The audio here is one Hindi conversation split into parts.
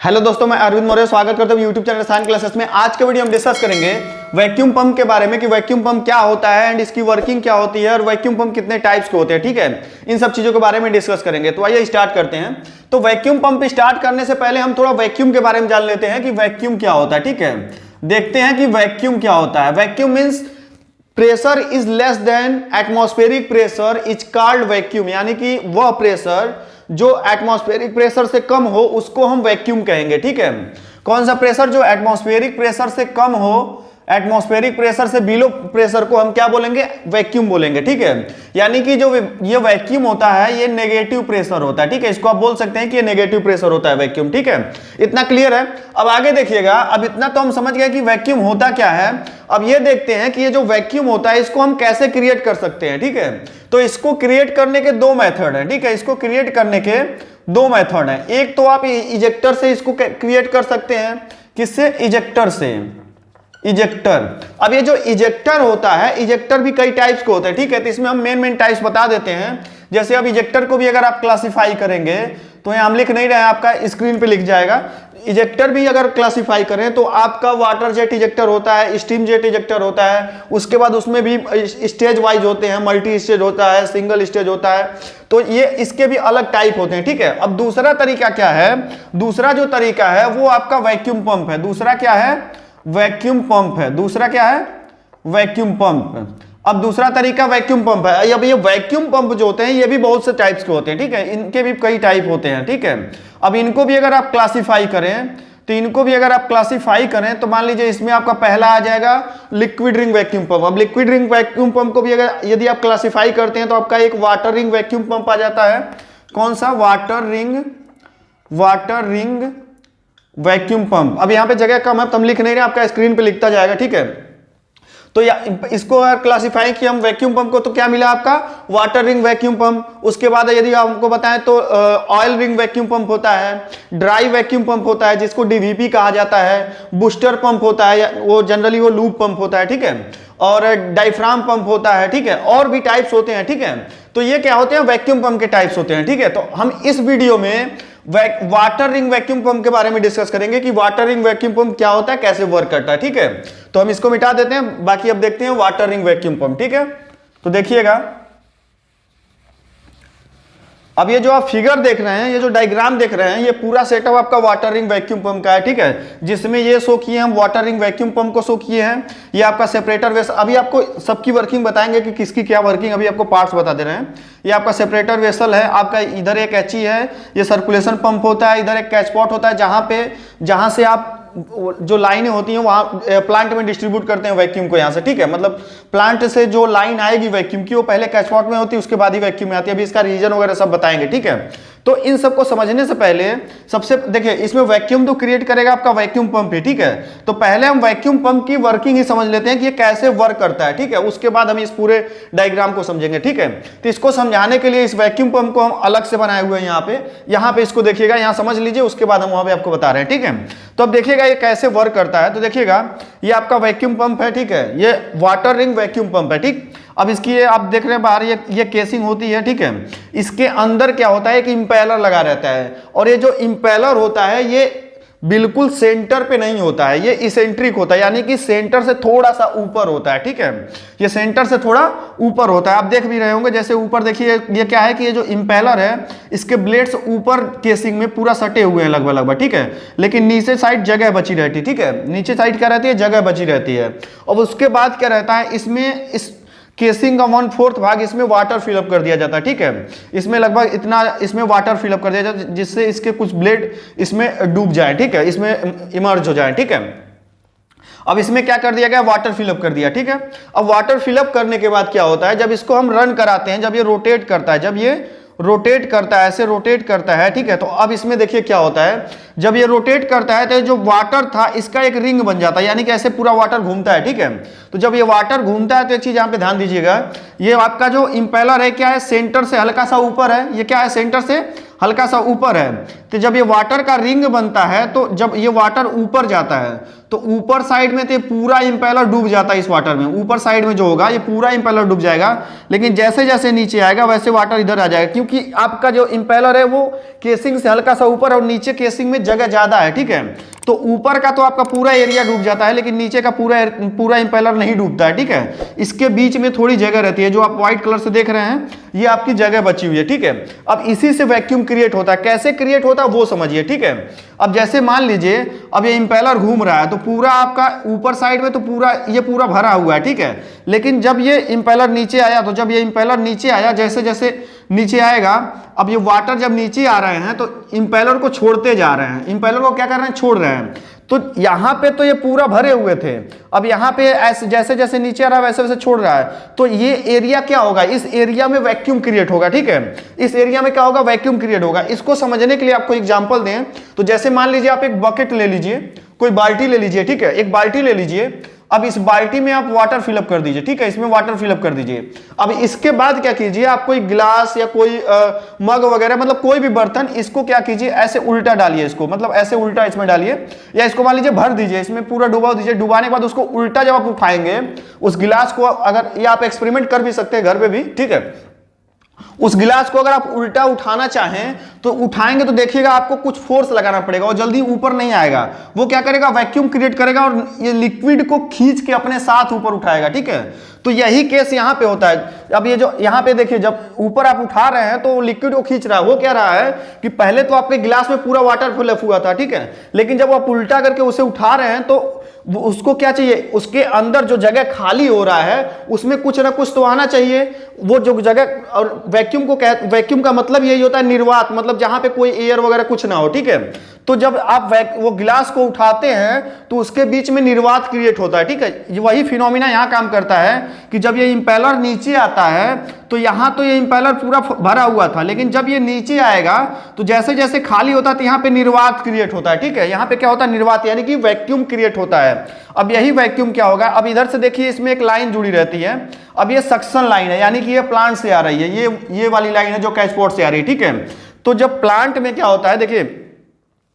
हेलो दोस्तों, मैं अरविंद मौर्य स्वागत करता हूं यूट्यूब चैनल साइंस क्लासेस में। आज के वीडियो हम डिस्कस करेंगे वैक्यूम पंप के बारे में कि वैक्यूम पंप क्या होता है एंड इसकी वर्किंग क्या होती है और वैक्यूम पंप कितने टाइप्स के होते हैं। ठीक है, इन सब चीजों के बारे में डिस्कस करेंगे। तो आइए स्टार्ट करते हैं। तो वैक्यूम पंप स्टार्ट करने से पहले हम थोड़ा वैक्यूम के बारे में जान लेते हैं कि वैक्यूम क्या होता है। ठीक है, देखते हैं कि वैक्यूम क्या होता है। Vacuum means pressure is less than atmospheric pressure is called vacuum, यानी कि वह प्रेशर जो एटमॉस्फेरिक प्रेशर से कम हो उसको हम वैक्यूम कहेंगे। ठीक है, कौन सा प्रेशर? जो एटमॉस्फेरिक प्रेशर से कम हो, एटमॉस्फेरिक प्रेशर से बिलो प्रेशर को हम क्या बोलेंगे? वैक्यूम बोलेंगे। ठीक है, यानी कि जो ये वैक्यूम होता है ये नेगेटिव प्रेशर होता है। ठीक है, इसको आप बोल सकते हैं कि ये नेगेटिव प्रेशर होता है वैक्यूम। ठीक है, इतना क्लियर है। अब आगे देखिएगा। अब इतना तो हम समझ गए कि वैक्यूम होता क्या है। अब ये देखते हैं कि ये जो वैक्यूम होता है इसको हम कैसे क्रिएट कर सकते हैं। ठीक है, तो इसको क्रिएट करने के दो मेथड है। ठीक है, इसको क्रिएट करने के दो मेथड है। एक तो आप इजेक्टर से इसको क्रिएट कर सकते हैं। किससे? इजेक्टर से। इजेक्टर। अब ये जो इजेक्टर होता है, इजेक्टर भी कई टाइप्स के होते हैं। ठीक है, तो इसमें हम मेन टाइप्स बता देते हैं। जैसे अब इजेक्टर को भी अगर आप क्लासिफाई करेंगे तो यहाँ हम लिख नहीं रहे हैं, आपका स्क्रीन पे लिख जाएगा। इजेक्टर भी अगर क्लासिफाई करें तो आपका वाटर जेट इजेक्टर होता है, स्टीम जेट इजेक्टर होता है, उसके बाद उसमें भी स्टेज वाइज होते हैं, मल्टी स्टेज होता है, सिंगल स्टेज होता है। तो ये इसके भी अलग टाइप होते हैं। ठीक है, अब दूसरा तरीका क्या है? दूसरा जो तरीका है वो आपका वैक्यूम पंप है। दूसरा क्या है? वैक्यूम पंप है। दूसरा क्या है? Vacuum pump. अब दूसरा तरीका वैक्यूम पंप है। अब ये वैक्यूम पंप जो होते हैं ये भी बहुत से टाइप्स के होते हैं। ठीक है, इनके भी कई टाइप होते हैं। ठीक है, अब इनको भी अगर आप क्लासिफाई करें तो मान लीजिए इसमें आपका पहला आ जाएगा लिक्विड रिंग वैक्यूम पंप। अब लिक्विड रिंग वैक्यूम पंप को भी अगर यदि आप क्लासिफाई करते हैं तो आपका एक वाटर रिंग वैक्यूम पंप आ जाता है। कौन सा? Water ring vacuum pump. अब यहां पे जगह कम है तो हम लिख नहीं रहे, आपका स्क्रीन पे लिखता जाएगा। ठीक है, तो इसको अगर क्लासिफाई किया हम वैक्यूम पंप को तो क्या मिला आपका? Water ring vacuum pump. उसके बाद यदि आपको बताएं तो ऑयल रिंग वैक्यूम पंप होता है, ड्राई वैक्यूम पंप होता है जिसको डीवीपी कहा जाता है, बूस्टर पंप होता है, वो जनरली वो लूप पंप होता है। ठीक है, और डायफ्राम पंप होता है। ठीक है, और भी टाइप्स होते हैं। ठीक है, तो ये क्या होते हैं? वैक्यूम पंप के टाइप्स होते हैं। ठीक है, तो हम इस वीडियो में वाटर रिंग वैक्यूम पंप के बारे में डिस्कस करेंगे कि वाटर रिंग वैक्यूम पंप क्या होता है, कैसे वर्क करता है। ठीक है, तो हम इसको मिटा देते हैं, बाकी अब देखते हैं वाटर रिंग वैक्यूम पंप। ठीक है, तो देखिएगा। अब ये जो आप फिगर देख रहे हैं, ये जो डायग्राम देख रहे हैं, ये पूरा सेटअप आपका वाटर रिंग वैक्यूम पंप का है। ठीक है, जिसमें ये शो किए हम वाटर रिंग वैक्यूम पंप को शो किए हैं। ये आपका सेपरेटर वेसल, अभी आपको सबकी वर्किंग बताएंगे कि किसकी क्या वर्किंग, अभी आपको पार्ट्स बता दे रहे हैं। ये आपका सेपरेटर वेसल है, आपका इधर एक एचई है, ये सर्कुलेशन पंप होता है, इधर एक कैचपॉट होता है जहां से आप जो लाइनें होती हैं वहां प्लांट में डिस्ट्रीब्यूट करते हैं वैक्यूम को यहाँ से। ठीक है, मतलब प्लांट से जो लाइन आएगी वैक्यूम की वो पहले कैचपॉट में होती है, उसके बाद ही वैक्यूम में आती है। अभी इसका रीजन वगैरह सब बताएंगे। ठीक है, तो इन सबको समझने से पहले सबसे देखिए, इसमें वैक्यूम तो क्रिएट करेगा आपका वैक्यूम पंप ही। ठीक है, तो पहले हम वैक्यूम पंप की वर्किंग ही समझ लेते हैं कि ये कैसे वर्क करता है। ठीक है, उसके बाद हम इस पूरे डायग्राम को समझेंगे। ठीक है, तो इसको समझाने के लिए इस वैक्यूम पंप को हम अलग से बनाए हुए हैं यहाँ पे इसको देखिएगा, यहाँ समझ लीजिए, उसके बाद हम वहां पे आपको बता रहे हैं। ठीक है, तो अब देखिएगा ये कैसे वर्क करता है। तो देखिएगा, ये आपका वैक्यूम पंप है। ठीक है, ये वाटर रिंग वैक्यूम पंप है। ठीक, अब इसकी ये आप देख रहे हैं बाहर ये केसिंग होती है। ठीक है, इसके अंदर क्या होता है? एक इंपेलर लगा रहता है, और ये जो इंपेलर होता है ये बिल्कुल सेंटर पे नहीं होता है, ये इसेंट्रिक होता है, यानी कि सेंटर से थोड़ा सा ऊपर होता है। ठीक है, ये सेंटर से थोड़ा ऊपर होता है। आप देख भी रहे होंगे, जैसे ऊपर देखिए, ये क्या है कि ये जो इंपेलर है इसके ब्लेड्स ऊपर केसिंग में पूरा सटे हुए हैं लगभग। ठीक है, लेकिन नीचे साइड जगह बची रहती है। ठीक है, नीचे साइड क्या रहती है? जगह बची रहती है। और उसके बाद क्या रहता है? इसमें इस केसिंग का 1/4 भाग इसमें वाटर फिलअप कर दिया जाता है। ठीक है, इसमें लगभग इतना इसमें वाटर फिलअप कर दिया जाता है जिससे इसके कुछ ब्लेड इसमें डूब जाए। ठीक है, इसमें इमर्ज हो जाए। ठीक है, अब इसमें क्या कर दिया गया? वाटर फिलअप कर दिया। ठीक है, अब वाटर फिलअप करने के बाद क्या होता है? जब इसको हम रन कराते हैं, जब ये रोटेट करता है, जब ये रोटेट करता है, ऐसे रोटेट करता है। ठीक है, तो अब इसमें देखिए क्या होता है, जब ये रोटेट करता है तो जो वाटर था इसका एक रिंग बन जाता है, यानी कि ऐसे पूरा वाटर घूमता है। ठीक है, तो जब ये वाटर घूमता है तो एक चीज यहाँ पे ध्यान दीजिएगा, ये आपका जो इंपेलर है क्या है? सेंटर से हल्का सा ऊपर है। ये क्या है? सेंटर से हल्का सा ऊपर है। तो जब ये वाटर का रिंग बनता है तो जब ये वाटर ऊपर जाता है तो ऊपर साइड में तो पूरा इंपेलर डूब जाता है इस वाटर में। ऊपर साइड में जो होगा ये पूरा इंपेलर डूब जाएगा, लेकिन जैसे जैसे नीचे आएगा वैसे वाटर इधर आ जाएगा, क्योंकि आपका जो इंपेलर है वो केसिंग से हल्का सा ऊपर और नीचे केसिंग में जगह ज़्यादा है, ठीक है। तो ऊपर का तो आपका पूरा एरिया डूब जाता है, लेकिन नीचे का पूरा इंपेलर नहीं डूबता है, ठीक है। इसके बीच में थोड़ी जगह रहती है, जो आप व्हाइट कलर से देख रहे हैं, ये आपकी जगह बची हुई है, ठीक है। अब इसी से वैक्यूम क्रिएट होता है। कैसे क्रिएट होता है वो समझिए, ठीक है। अब जैसे मान लीजिए अब ये इंपेलर घूम रहा है, तो पूरा आपका ऊपर साइड में तो ये पूरा भरा हुआ है, ठीक है। लेकिन जब ये इंपेलर नीचे आया, तो जब ये इंपेलर नीचे आया, जैसे जैसे नीचे आएगा, अब ये वाटर जब नीचे आ रहे हैं तो इंपेलर को छोड़ते जा रहे हैं। इंपेलर को क्या कर रहे हैं? छोड़ रहे हैं। तो यहां पे तो ये पूरा भरे हुए थे, अब यहां पे ऐसे जैसे जैसे नीचे आ रहा है वैसे वैसे छोड़ रहा है, तो ये एरिया क्या होगा? इस एरिया में वैक्यूम क्रिएट होगा, ठीक है। इस एरिया में क्या होगा? वैक्यूम क्रिएट होगा। इसको समझने के लिए आपको एग्जांपल दें तो जैसे मान लीजिए आप एक बकेट ले लीजिए, कोई बाल्टी ले लीजिए, ठीक है। एक बाल्टी ले लीजिए, अब इस बाल्टी में आप वाटर फिलअप कर दीजिए, ठीक है। इसमें वाटर फिलअप कर दीजिए। अब इसके बाद क्या कीजिए, आप कोई गिलास या कोई मग वगैरह, मतलब कोई भी बर्तन, इसको क्या कीजिए, ऐसे उल्टा डालिए इसको, मतलब ऐसे उल्टा इसमें डालिए, या इसको मान लीजिए भर दीजिए, इसमें पूरा डुबा दीजिए। डुबाने के बाद उसको उल्टा जब आप उठाएंगे उस गिलास को, अगर ये आप एक्सपेरिमेंट कर भी सकते हैं घर पे भी, ठीक है। उस गिलास को अगर आप उल्टा उठाना चाहें तो उठाएंगे तो देखिएगा आपको कुछ फोर्स लगाना पड़ेगा और जल्दी ऊपर नहीं आएगा। वो क्या करेगा? वैक्यूम क्रिएट करेगा और ये लिक्विड को खींच के अपने साथ ऊपर उठाएगा, ठीक है। तो यही केस यहाँ पे होता है। अब ये जो यहाँ पे देखिए, जब ऊपर आप उठा रहे हैं तो लिक्विड को खींच रहा है। वो क्या रहा है कि पहले तो आपके गिलास में पूरा वाटर फिल हुआ था, ठीक है, लेकिन जब आप उल्टा करके उसे उठा रहे हैं तो उसको क्या चाहिए? उसके अंदर जो जगह खाली हो रहा है उसमें कुछ ना कुछ तो आना चाहिए। वो जो जगह, और वैक्यूम का मतलब यही होता है निर्वात, मतलब जहां पे कोई एयर वगैरह कुछ ना हो, ठीक है। तो जब आप वो गिलास को उठाते हैं तो उसके बीच में निर्वात क्रिएट होता है, ठीक है। वही फिनोमिना यहाँ काम करता है कि जब ये इंपेलर नीचे आता है तो यहाँ तो ये इंपेलर पूरा भरा हुआ था, लेकिन जब ये नीचे आएगा तो जैसे जैसे खाली होता है तो यहाँ पे निर्वात क्रिएट होता है, ठीक है। यहाँ पे क्या होता है? निर्वात, यानी कि वैक्यूम क्रिएट होता है। अब यही वैक्यूम क्या होगा? अब इधर से देखिए, इसमें एक लाइन जुड़ी रहती है। अब ये सक्शन लाइन है, यानी कि ये प्लांट से आ रही है, ये वाली लाइन है जो कैचपोर्ट से आ रही है, ठीक है। तो जब प्लांट में क्या होता है, देखिए,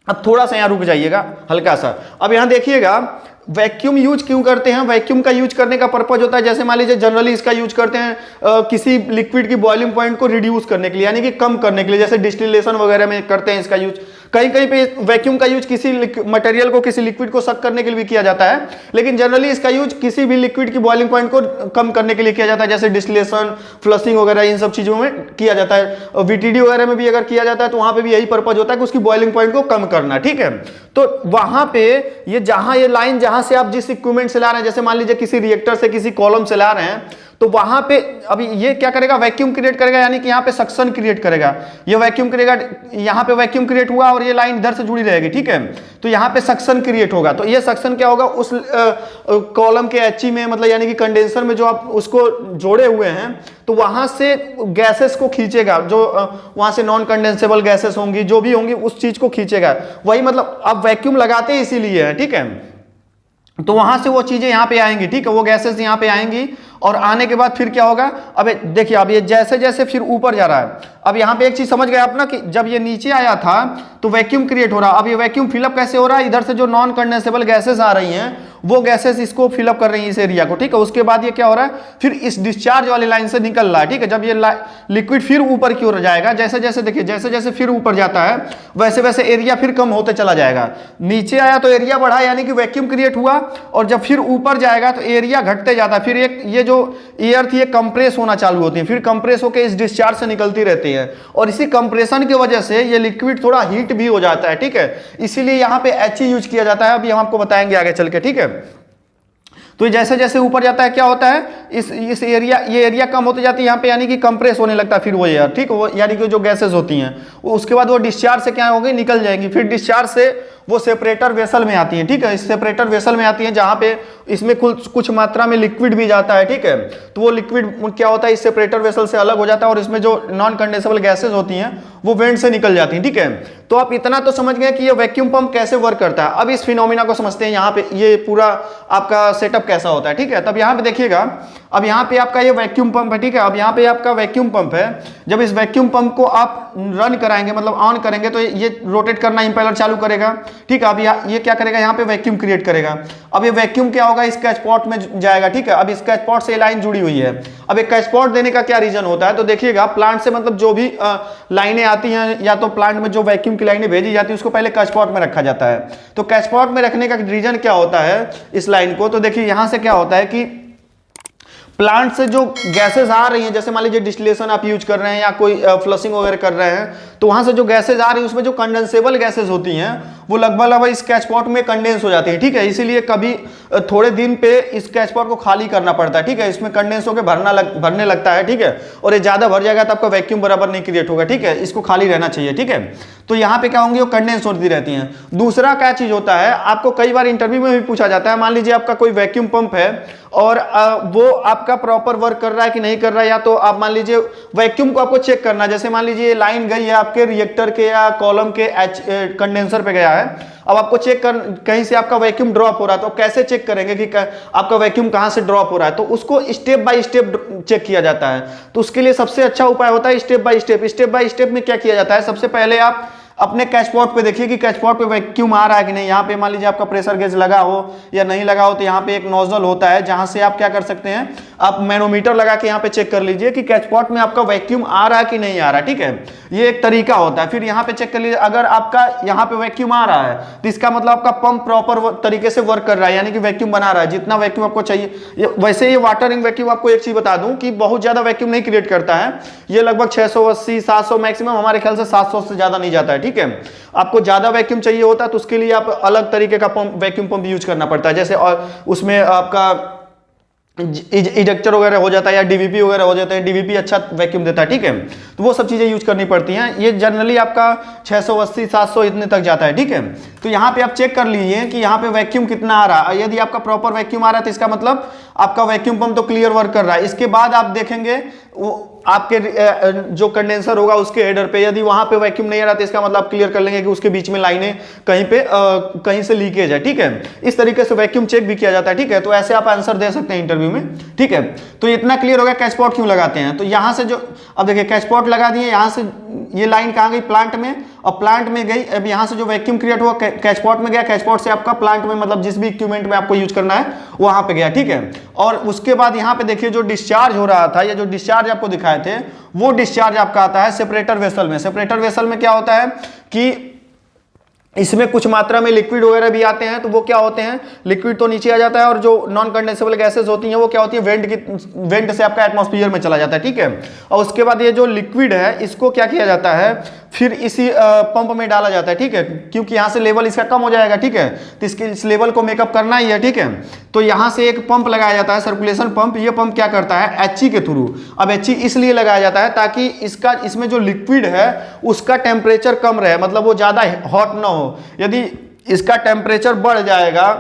अब थोड़ा सा यहां रुक जाइएगा हल्का सा। अब यहां देखिएगा वैक्यूम यूज क्यों करते हैं? वैक्यूम का यूज करने का पर्पज होता है, जैसे मान लीजिए जनरली इसका यूज करते हैं किसी लिक्विड की बॉइलिंग पॉइंट को रिड्यूस करने के लिए, यानी कि कम करने के लिए, जैसे डिस्टिलेशन वगैरह में करते हैं इसका यूज। कहीं कहीं पे वैक्यूम का यूज किसी मटेरियल को, किसी लिक्विड को सक करने के लिए भी किया जाता है, लेकिन जनरली इसका यूज किसी भी लिक्विड की बॉइलिंग पॉइंट को कम करने के लिए किया जाता है, जैसे डिस्टिलेशन, फ्लशिंग वगैरह, इन सब चीजों में किया जाता है। वीटीडी वगैरह में भी अगर किया जाता है तो वहां पे भी यही पर्पज होता है कि उसकी बॉइलिंग पॉइंट को कम करना, ठीक है। तो वहां पे ये लाइन जहां से आप जिस इक्विपमेंट से ला रहे हैं, जैसे मान लीजिए किसी रिएक्टर से, किसी कॉलम से ला रहे हैं, तो वहां पे अभी ये क्या करेगा? वैक्यूम क्रिएट करेगा, यानी कि यहाँ पे सक्शन क्रिएट करेगा। ये वैक्यूम करेगा, यहाँ पे वैक्यूम क्रिएट हुआ और ये लाइन इधर से जुड़ी रहेगी, ठीक है। तो यहाँ पे सक्शन क्रिएट होगा। तो ये सक्शन क्या होगा? उस कॉलम के एचई में, मतलब यानी कि कंडेंसर में जो आप उसको जोड़े हुए हैं, तो वहां से गैसेस को खींचेगा, जो वहां से नॉन कंडेंसेबल गैसेस होंगी, जो भी होंगी, उस चीज को खींचेगा। वही मतलब आप वैक्यूम लगाते इसीलिए है, ठीक है। तो वहां से वो चीजें यहाँ पे आएंगी, ठीक है, वो गैसेस यहाँ पे आएंगी, और आने के बाद फिर क्या होगा? अब देखिए, अब ये जैसे जैसे फिर ऊपर जा रहा है। अब यहाँ पे एक चीज समझ गए आप ना, कि जब ये नीचे आया था तो वैक्यूम क्रिएट हो रहा। अब ये वैक्यूम फिलअप कैसे हो रहा है? इधर से जो नॉन कंडेंसेबल गैसेस आ रही हैं वो गैसेस इसको फिलअप कर रही हैं, इस एरिया को, ठीक है। उसके बाद ये क्या हो रहा है? फिर इस डिस्चार्ज वाली लाइन से निकल रहा है, ठीक है। जब ये लिक्विड फिर ऊपर की ओर जाएगा, जैसे जैसे देखिए, जैसे जैसे फिर ऊपर जाता है वैसे वैसे एरिया फिर कम होते चला जाएगा। नीचे आया तो एरिया बढ़ा, यानी कि वैक्यूम क्रिएट हुआ, और जब फिर ऊपर जाएगा तो एरिया घटते जाता है। फिर ये जो एयर थी ये कंप्रेस होना चालू होती है, फिर कंप्रेस होकर इस डिस्चार्ज से निकलती रहती है, और इसी कंप्रेशन की वजह से ये लिक्विड थोड़ा हीट भी हो जाता है, ठीक है। इसीलिए यहाँ पे HE यूज किया जाता है। अभी हम आपको बताएंगे आगे चल के, ठीक है। तो जैसे जैसे ऊपर जाता है क्या होता है? इस एरिया, ये एरिया कम होते जाती है यहाँ पे, यानी कि कंप्रेस होने लगता है फिर वो एयर, ठीक है, वो यानी कि जो गैसेस होती हैं उसके बाद वो डिस्चार्ज से क्या होगी? निकल जाएंगी। फिर डिस्चार्ज से वो सेपरेटर वेसल में आती है, ठीक है। इस सेपरेटर वेसल में आती है जहाँ पे इसमें कुछ मात्रा में लिक्विड भी जाता है, ठीक है। तो वो लिक्विड क्या होता है? इस सेपरेटर वेसल से अलग हो जाता है, और इसमें जो नॉन कंडेंसेबल गैसेस होती हैं वो वेंट से निकल जाती हैं, ठीक है। तो आप इतना तो समझ गए कि ये वैक्यूम पंप कैसे वर्क करता है। अब इस फिनोमिना को समझते हैं। यहाँ पे ये पूरा आपका सेटअप कैसा होता है, ठीक है। तब यहाँ पे देखिएगा, अब यहाँ पे आपका ये वैक्यूम पंप है, ठीक है। अब यहाँ पे आपका वैक्यूम पंप है, जब इस वैक्यूम पंप को आप रन कराएंगे, मतलब ऑन करेंगे, तो ये रोटेट करना इंपेलर चालू करेगा, ठीक है। अब ये क्या करेगा, यहाँ पे वैक्यूम क्रिएट करेगा। अब ये वैक्यूम क्या होगा, स्केच पॉट में जाएगा, ठीक है। अब स्केच पॉट से लाइन जुड़ी हुई है। अब एक स्केच पॉट देने का क्या रीजन होता है, तो देखिएगा प्लांट से मतलब जो भी लाइनें आती हैं, या तो प्लांट में जो वैक्यूम की लाइनें भेजी जाती है उसको पहले स्केच पॉट में रखा जाता है। तो स्केच पॉट में रखने का रीजन क्या होता है इस लाइन को, तो देखिए यहां से क्या होता है कि प्लांट से जो गैसेज आ रही हैं, जैसे मान लीजिए डिस्टिलेशन आप यूज कर रहे हैं या कोई फ्लशिंग वगैरह कर रहे हैं, तो वहां से जो गैसेज आ रही है उसमें जो कंडेंसेबल गैसेज होती हैं वो लगभग इस स्केच पॉट में कंडेंस हो जाती है, ठीक है। इसीलिए कभी थोड़े दिन पे इस स्केच पॉट को खाली करना पड़ता है, ठीक है। इसमें कंडेंस होकर भरने लगता है, ठीक है। और ये ज्यादा भर जाएगा तो आपका वैक्यूम बराबर नहीं क्रिएट होगा, ठीक है। इसको खाली रहना चाहिए, ठीक है। तो यहाँ पे क्या होंगी, वो कंडेंस होती रहती हैं। दूसरा क्या चीज होता है, आपको कई बार इंटरव्यू में भी पूछा जाता है, मान लीजिए आपका कोई वैक्यूम पंप है और वो आपका प्रॉपर वर्क कर रहा है कि नहीं कर रहा है, या तो आप मान लीजिए वैक्यूम को आपको चेक करना है, जैसे मान लीजिए लाइन गई है आपके रिएक्टर के या कॉलम के कंडेंसर पे गया है, अब आपको चेक कर कहीं से आपका वैक्यूम ड्रॉप हो रहा है, तो कैसे चेक करेंगे कि आपका वैक्यूम कहां से ड्रॉप हो रहा है, तो उसको स्टेप बाय स्टेप चेक किया जाता है। तो उसके लिए सबसे अच्छा उपाय होता है step by step. Step by step में क्या किया जाता है, सबसे पहले आप अपने स्केच पॉट पे देखिए कि स्केच पॉट पे वैक्यूम आ रहा है कि नहीं। यहाँ पे मान लीजिए आपका प्रेशर गेज लगा हो या नहीं लगा हो, तो यहाँ पे एक नोजल होता है जहां से आप क्या कर सकते हैं, आप मैनोमीटर लगा के यहाँ पे चेक कर लीजिए कि स्केच पॉट में आपका वैक्यूम आ रहा है कि नहीं आ रहा है, ठीक है। ये एक तरीका होता है। फिर यहाँ पे चेक कर लीजिए, अगर आपका यहाँ पे वैक्यूम आ रहा है तो इसका मतलब आपका पंप प्रॉपर तरीके से वर्क कर रहा है, यानी कि वैक्यूम बना रहा है जितना वैक्यूम आपको चाहिए। वैसे ये वाटरिंग वैक्यूम, आपको एक चीज बता दूं कि बहुत ज्यादा वैक्यूम नहीं क्रिएट करता है, ये लगभग 680 700 मैक्सिमम, हमारे ख्याल से 700 से ज्यादा नहीं जाता है, ठीक है। आपको ज्यादा वैक्यूम चाहिए होता है तो उसके लिए आप अलग तरीके का वैक्यूम पंप यूज करना पड़ता है, जैसे और उसमें आपका इजेक्टर वगैरह हो जाता है या डीवीपी वगैरह हो जाता है। डीवीपी अच्छा वैक्यूम देता है, ठीक है। तो वो सब चीजें यूज करनी पड़ती हैं। ये जनरली आपका 680 700 इतने तक जाता है, ठीक है। तो यहाँ पे आप चेक कर लीजिए कि यहाँ पे वैक्यूम कितना आ रहा है। यदि आपका प्रॉपर वैक्यूम आ रहा है तो इसका मतलब आपका वैक्यूम पंप तो क्लियर वर्क कर रहा है। इसके बाद आप देखेंगे वो आपके जो कंडेंसर होगा उसके हेडर पे, यदि वहां पे वैक्यूम नहीं आ रहा तो इसका मतलब आप क्लियर कर लेंगे कि उसके बीच में लाइनें कहीं से लीकेज है, ठीक है। इस तरीके से वैक्यूम चेक भी किया जाता है, ठीक है। तो ऐसे आप आंसर दे सकते हैं इंटरव्यू में, ठीक है। तो इतना क्लियर हो गया स्केच पॉट क्यों लगाते हैं। तो यहां से जो अब देखिए स्केच पॉट लगा दिए, यहां से ये लाइन कहां गई, प्लांट में, और प्लांट में गई। अब यहां से जो वैक्यूम क्रिएट हुआ स्केच पॉट में गया, स्केच पॉट से आपका प्लांट में, मतलब जिस भी इक्विपमेंट में आपको यूज करना है वहां पे गया, ठीक है। और उसके बाद यहाँ पे देखिए जो डिस्चार्ज हो रहा था, या जो डिस्चार्ज आपको दिखाए थे, वो डिस्चार्ज आपका आता है सेपरेटर वेसल में। सेपरेटर वेसल में क्या होता है कि इसमें कुछ मात्रा में लिक्विड वगैरह भी आते हैं, तो वो क्या होते हैं, लिक्विड तो नीचे आ जाता है, और जो नॉन कंडेंसेबल गैसेस होती हैं वो क्या होती है, वेंट से आपका एटमॉस्फेयर में चला जाता है, ठीक है। और उसके बाद ये जो लिक्विड है इसको क्या किया जाता है, फिर इसी पंप में डाला जाता है, ठीक है। क्योंकि यहाँ से लेवल इसका कम हो जाएगा, ठीक है। तो इस लेवल को मेकअप करना ही है, ठीक है। तो यहाँ से एक पंप लगाया जाता है, सर्कुलेशन पंप। ये पंप क्या करता है, एचई के थ्रू। अब एचई इसलिए लगाया जाता है ताकि इसमें जो लिक्विड है उसका टेम्परेचर कम रहे, मतलब वो ज्यादा हॉट ना हो। यदि इसका टेम्परेचर बढ़ जाएगा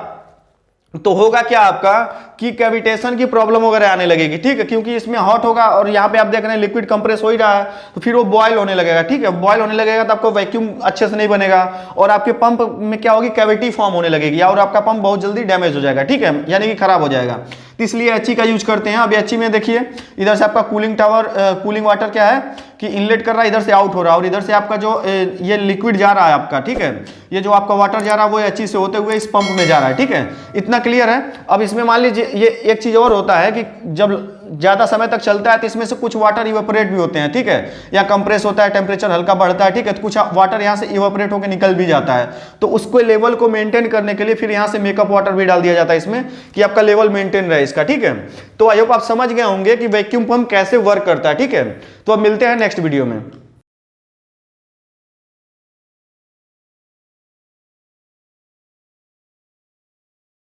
तो होगा क्या आपका कि कैविटेशन की प्रॉब्लम वगैरह आने लगेगी, ठीक है। क्योंकि इसमें हॉट होगा और यहाँ पे आप देख रहे हैं लिक्विड कंप्रेस हो ही रहा है, तो फिर वो बॉयल होने लगेगा, ठीक है। बॉयल होने लगेगा तो आपको वैक्यूम अच्छे से नहीं बनेगा, और आपके पंप में क्या होगी, कैविटी फॉर्म होने लगेगी, और आपका पंप बहुत जल्दी डैमेज हो जाएगा, ठीक है, यानी कि खराब हो जाएगा। तो इसलिए एचई का यूज करते हैं। अब एचई में देखिए इधर से आपका कूलिंग टावर, कूलिंग वाटर क्या है कि इनलेट कर रहा है, इधर से आउट हो रहा है, और इधर से आपका जो ये लिक्विड जा रहा है आपका, ठीक है, ये जो आपका वाटर जा रहा है वो एचई से होते हुए इस पंप में जा रहा है, ठीक है। इतना क्लियर है। अब इसमें मान लीजिए ये एक चीज और होता है कि जब ज्यादा समय तक चलता है तो इसमें से कुछ वाटर इवेपोरेट भी होते हैं, ठीक है, या कंप्रेस होता है, टेम्परेचर हल्का बढ़ता है, ठीक है, तो कुछ वाटर यहाँ से इवेपोरेट होकर निकल भी जाता है। तो उसको लेवल को मेंटेन करने के लिए फिर यहाँ से मेकअप वाटर भी डाल दिया जाता है इसमें, कि आपका लेवल मेंटेन रहे इसका, ठीक है। तो आई होप आप समझ गए होंगे कि वैक्यूम पंप कैसे वर्क करता है, ठीक है। तो अब मिलते हैं नेक्स्ट वीडियो में।